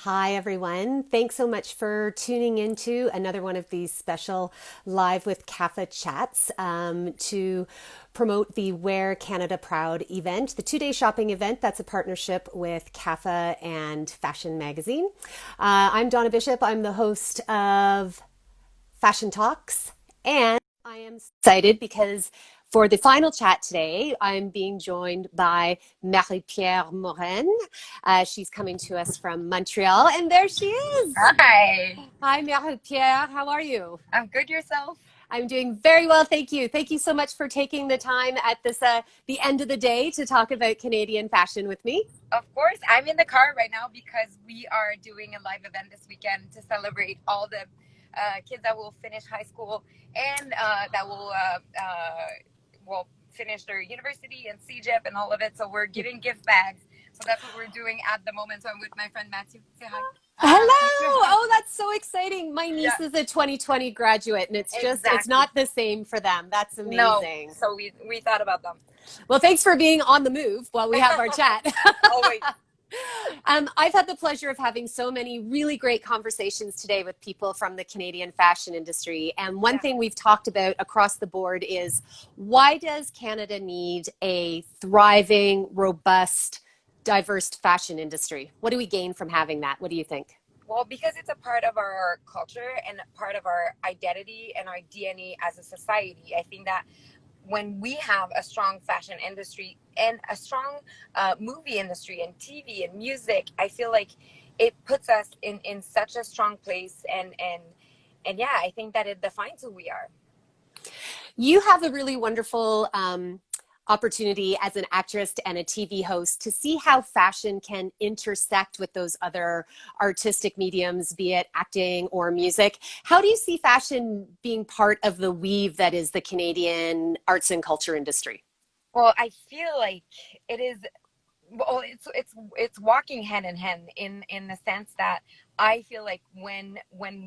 Hi, everyone. Thanks so much for tuning into another one of these special Live with CAFA chats to promote the Wear Canada Proud event, the two-day shopping event that's a partnership with CAFA and Fashion Magazine. I'm Donna Bishop. I'm the host of Fashion Talks, and I am excited because for the final chat today, I'm being joined by Maripier Morin. She's coming to us from Montreal, and there she is. Hi, Hi, Maripier. How are you? I'm good yourself. I'm doing very well, thank you. Thank you so much for taking the time at this the end of the day to talk about Canadian fashion with me. Of course, I'm in the car right now because we are doing a live event this weekend to celebrate all the kids that will finish high school and that will finish their university and CJEP and all of it. So we're giving gift bags. So that's what we're doing at the moment. So I'm with my friend Matthew. Say hi. Hello! Oh, that's so exciting. My Yeah, niece is a 2020 graduate, and it's exactly. not the same for them. That's No, amazing. so we thought about them. Well, thanks for being on the move while we have our chat. Always. I've had the pleasure of having so many really great conversations today with people from the Canadian fashion industry. And one Yeah. thing we've talked about across the board is why does Canada need a thriving, robust, diverse fashion industry? What do we gain from having that? What do you think? Well, because it's a part of our culture and a part of our identity and our DNA as a society. I think that when we have a strong fashion industry and a strong movie industry and TV and music, I feel like it puts us in such a strong place. And yeah, I think that it defines who we are. You have a really wonderful opportunity as an actress and a TV host to see how fashion can intersect with those other artistic mediums, be it acting or music. How do you see fashion being part of the weave that is the Canadian arts and culture industry? Well, I feel like it is. Well, it's walking hand in hand in the sense that I feel like when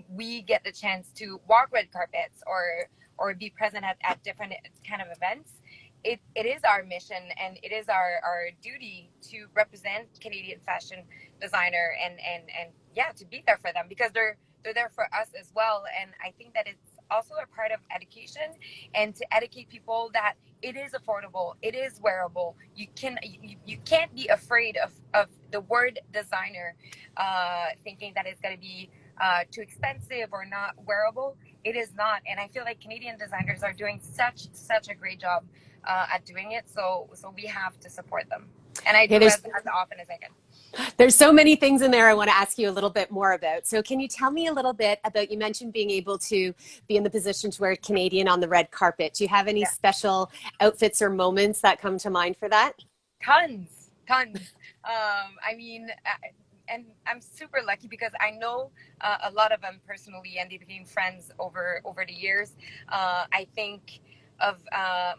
we get the chance to walk red carpets or be present at different kind of events, it is our mission and it is our duty to represent Canadian fashion designer and yeah, to be there for them because they're there for us as well. And I think that it's also a part of education and to educate people that it is affordable, it is wearable. You can't be afraid of the word designer, thinking that it's going to be too expensive or not wearable. It is not, and I feel like Canadian designers are doing such a great job at doing it. So we have to support them, and I Okay, do as often as I can. there's so many things in there I want to ask you a little bit more about. So can you tell me a little bit about, you mentioned being able to be in the position to wear Canadian on the red carpet. Do you have any Yeah, special outfits or moments that come to mind for that? tons. I mean, and I'm super lucky because I know a lot of them personally, and they became friends over the years. I think of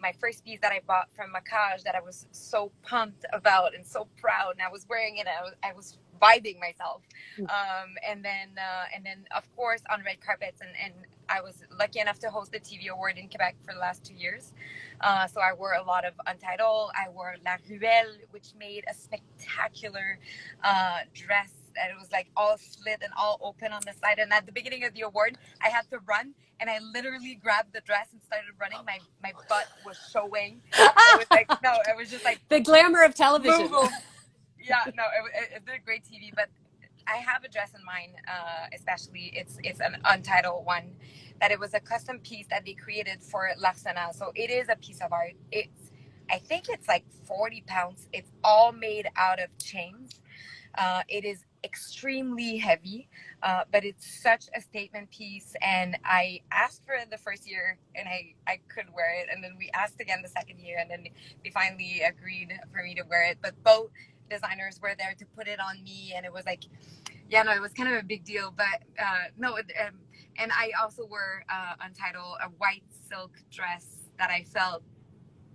my first piece that I bought from Macaj that I was so pumped about and so proud, and I was wearing it. And I was vibing myself, and then of course on red carpets, and I was lucky enough to host the TV award in Quebec for the last 2 years. So I wore a lot of Untitled. I wore La Ruelle, which made a spectacular dress. And it was like all slit and all open on the side. And at the beginning of the award, I had to run, and I literally grabbed the dress and started running. My butt was showing. It was like no, it was just like The glamour of move, television. move. Yeah, no, it did great TV, but I have a dress in mind, especially it's an Untitled one, that it was a custom piece that they created for Larsena. So it is a piece of art. I think it's like 40 pounds. It's all made out of chains. It is extremely heavy, but it's such a statement piece. And I asked for it the first year, and I could wear it. And then we asked again the second year, and then they finally agreed for me to wear it. But both designers were there to put it on me, and it was like, yeah, no, it was kind of a big deal. But no, and I also wore Untitled, a white silk dress that I felt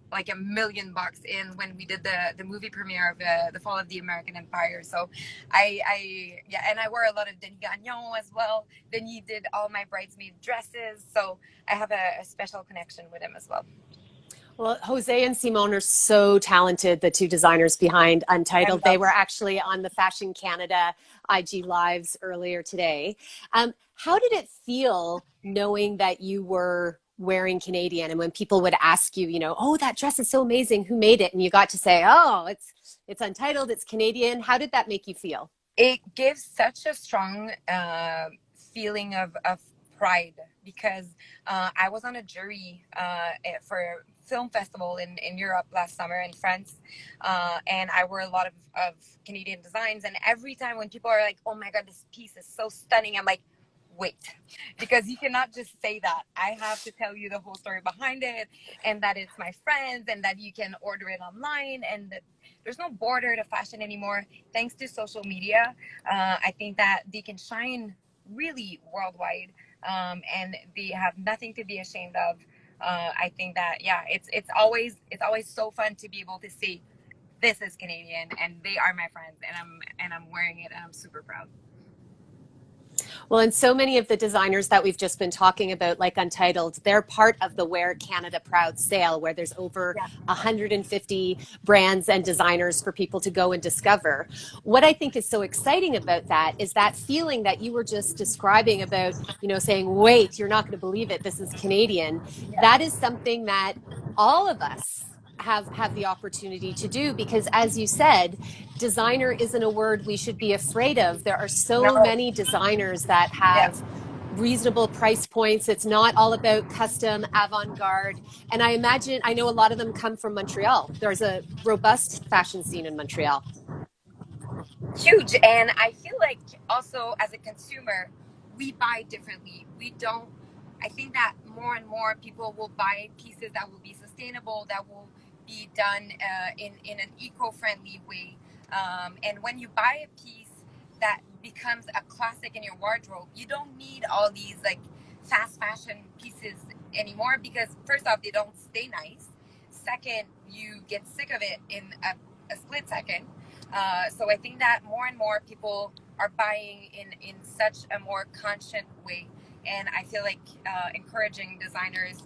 like $1 million in when we did the movie premiere of the Fall of the American Empire. So yeah, and I wore a lot of Denis Gagnon as well. Denis did all my bridesmaid dresses, so I have a special connection with him as well. Well, Jose and Simone are so talented, the two designers behind I Untitled. They love were actually on the Fashion Canada IG Lives earlier today. How did it feel knowing that you were wearing Canadian? And when people would ask you, oh, that dress is so amazing, who made it? And you got to say, oh, it's Untitled, it's Canadian. How did that make you feel? it gives such a strong feeling of pride because I was on a jury for a film festival in Europe last summer in France, and I wore a lot of Canadian designs. And every time when people are like, "Oh my God, this piece is so stunning," I'm like, "Wait," because you cannot just say that. I have to tell you the whole story behind it, and that it's my friends, and that you can order it online, and that there's no border to fashion anymore thanks to social media. I think that they can shine really worldwide, and they have nothing to be ashamed of. I think that yeah, it's always so fun to be able to say this is Canadian and they are my friends, and I'm wearing it and I'm super proud. Well, and so many of the designers that we've just been talking about, like Untitled, they're part of the Wear Canada Proud sale, where there's over Yeah, 150 brands and designers for people to go and discover. What I think is so exciting about that is that feeling that you were just describing about, saying, wait, you're not going to believe it, this is Canadian. yeah, That is something that all of us have the opportunity to do because, as you said, designer isn't a word we should be afraid of. There are so no, many designers that yeah. have reasonable price points. It's not all about custom avant-garde. And I know a lot of them come from Montreal. There's a robust fashion scene in Montreal. Huge. And I feel like also as a consumer, we buy differently. We don't, I think that more and more people will buy pieces that will be sustainable, that will be done in an eco-friendly way. And when you buy a piece that becomes a classic in your wardrobe, you don't need all these like fast fashion pieces anymore because first off, they don't stay nice. Second, you get sick of it in a split second. So I think that more and more people are buying in such a more conscious way, and I feel like encouraging designers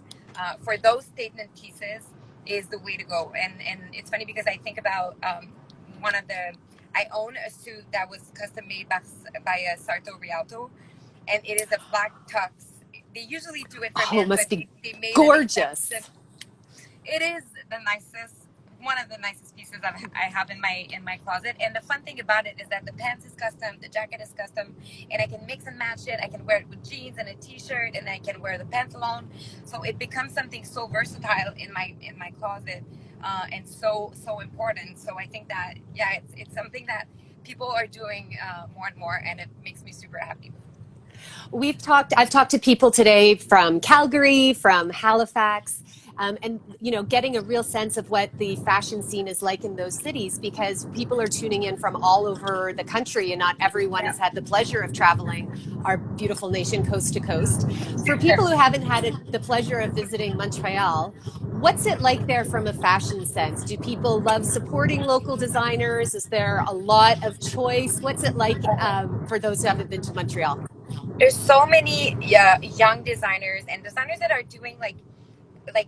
for those statement pieces is the way to go. And it's funny because I think about one of the I own a suit that was custom made by a Sarto Rialto, and it is a black tux. They usually do it for Oh, it men, but must be they made an exception. gorgeous. It is the nicest, one of the nicest pieces I have in my closet. And the fun thing about it is that the pants is custom, the jacket is custom, and I can mix and match it. I can wear it with jeans and a t-shirt, and I can wear the pants alone. So it becomes something so versatile in my closet, and so important. So I think that yeah, it's something that people are doing more and more, and it makes me super happy. I've talked to people today from Calgary, from Halifax, and getting a real sense of what the fashion scene is like in those cities because people are tuning in from all over the country and not everyone Yeah. has had the pleasure of traveling our beautiful nation coast to coast. For people who haven't had the pleasure of visiting Montreal, what's it like there from a fashion sense? Do people love supporting local designers? Is there a lot of choice? What's it like for those who haven't been to Montreal? There's so many young designers and designers that are doing like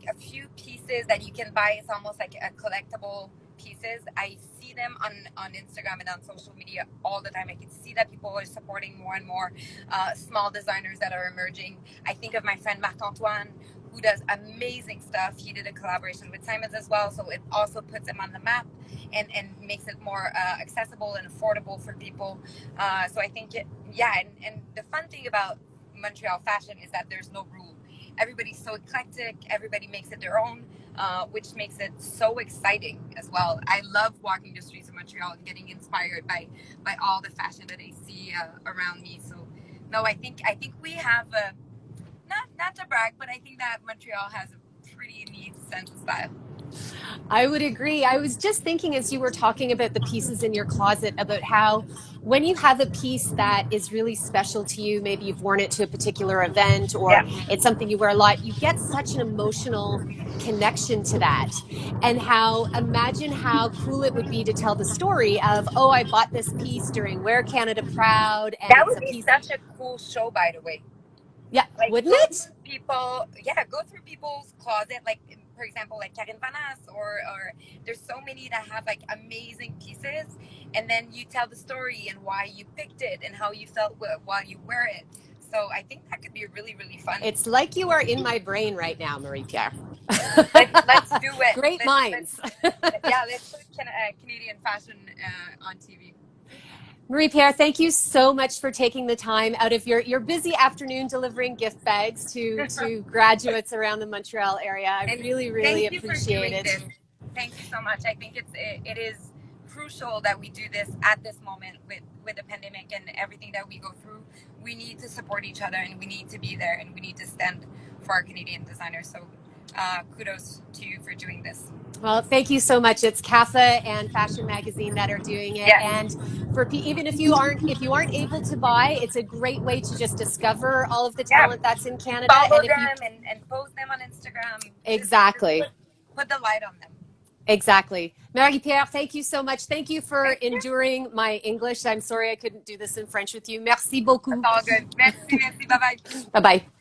a few pieces that you can buy. It's almost like a collectible pieces. I see them on Instagram and on social media all the time. I can see that people are supporting more and more small designers that are emerging. I think of my friend Marc Antoine, who does amazing stuff. He did a collaboration with Simons as well, so it also puts him on the map and makes it more accessible and affordable for people. So I think yeah, and the fun thing about Montreal fashion is that there's no rule. Everybody's so eclectic. Everybody makes it their own, which makes it so exciting as well. I love walking the streets of Montreal and getting inspired by all the fashion that I see around me. So, no, I think we have not to brag, but I think that Montreal has a pretty neat sense of style. I would agree. I was just thinking as you were talking about the pieces in your closet about how when you have a piece that is really special to you, maybe you've worn it to a particular event or Yeah, it's something you wear a lot, you get such an emotional connection to that. And how imagine how cool it would be to tell the story of, oh, I bought this piece during Wear Canada Proud and that it's would a be piece. such a cool show, by the way. Yeah, Like wouldn't go it? through people, yeah, go through people's closet, like for example, like Karin Vanas, or there's so many that have like amazing pieces, and then you tell the story and why you picked it and how you felt while you wear it. So I think that could be really, really fun. It's like you are in my brain right now, Maripier. Let's do it. Great minds. Let's put Canadian fashion on TV. Maripier, thank you so much for taking the time out of your busy afternoon delivering gift bags to graduates around the Montreal area. I really appreciate it. Thank you so much. I think it is crucial that we do this at this moment with the pandemic and everything that we go through. We need to support each other, and we need to be there, and we need to stand for our Canadian designers. So kudos to you for doing this. Well, thank you so much. It's CAFA and Fashion Magazine that are doing it. Yes. And for even if you aren't able to buy, it's a great way to just discover all of the talent that's in Canada. Follow them and post them on Instagram. Exactly. Just put the light on them. Exactly. Maripier, thank you so much. Thank you for enduring my English. I'm sorry I couldn't do this in French with you. Merci beaucoup. It's all good. Merci. Bye-bye. Bye-bye.